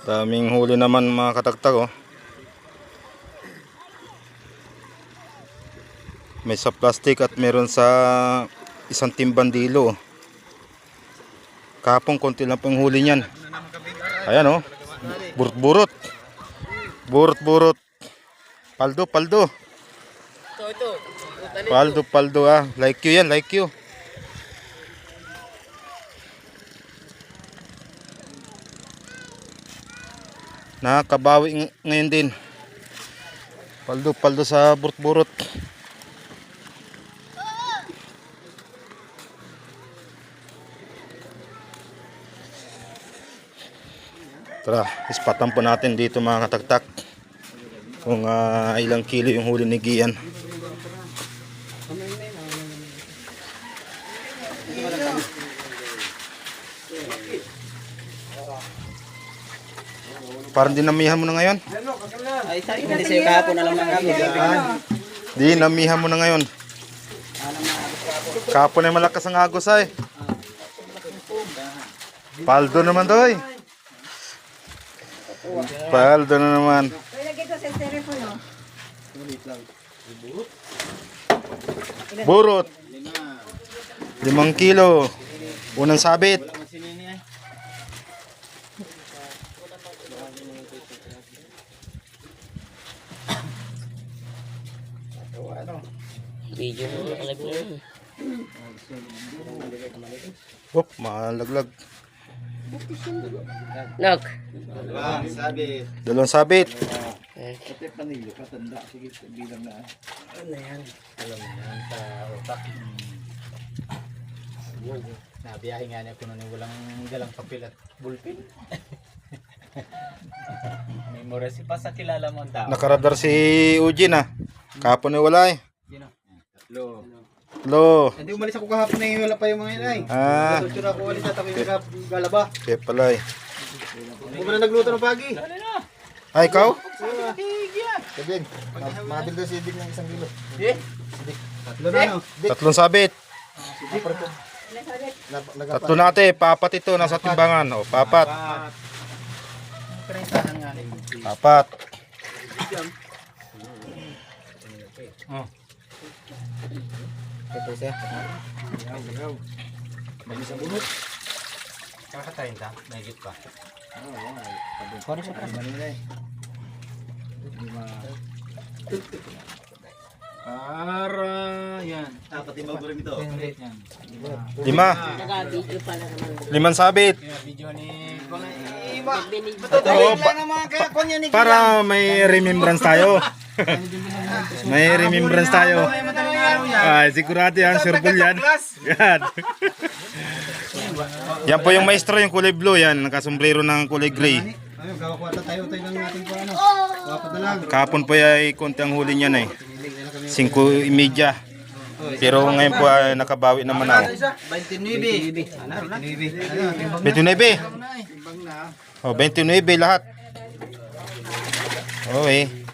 Daming huli naman mga katagtag, oh. May sa plastic at meron sa isang timbandilo. Kapong konti lang pang huli niyan. Ayan, oh. Burot-burot. Burot-burot. Paldo. Paldo ah. Like you yan, like you. Nakakabawi ngayon din. Paldo sa burot-burot. Tara, ispatan po natin dito mga katagtak kung ilang kilo yung huli ni Gian. Parang dinamihan mo na ngayon. Ay, hindi sa'yo kahapon na lang nangagos. Di, namihan mo na ngayon. Kahapon ay malakas ang agos ay. Paldo naman doy. Paldo na naman. Burot. 5 kilo. Unang sabit. Video mo nakalaglag. Hop, malaglag. Look. Dalawang sabit. Ano yan? Alam mo yan sa utak. Nabiyahe nga niya ko na walang dalang papel at bulpin. Memorize si pa sa kilala mo ang tao. Nakaradar si Eugene ah. Kahapon ay wala eh. Lo. Lo. Hindi umalis ako kahapon na wala pa yung mga inay. Ah. Tuturo ako ulit at ako yung galaba. Kaya pala eh. Hindi mo na nagluto ng pagi. Ay, ikaw? Sabing, mabil daw si Dig ng 1 kilo. Tatlo na ano? Tatlong sabit. Tatlo natin. Papat ito. Nasa timbangan. O, papat. Papat. Ito siya. Dami sa bunot. Kakatayin ka? Nagit pa. Parang siya pa. Para yan. Dapat yung maburim ito. Yan. 5. Naka-video pala naman. 5 sabit. Video ni Para may remembrance tayo. May remembrance tayo. Ay, sigurado yan. Surbol yan. Yan. Yan po yung maestro, yung kulay blue. Yan, nakasombrero ng kulay gray. Ayun, kawakwata tayo ng natin po ano. Kawapat na lang. Kahapon po ay konti ang huli niyan eh. 5:30. Pero ngayon po ay nakabawi naman ako. 29. 29. Oh, 29 lahat. Okay.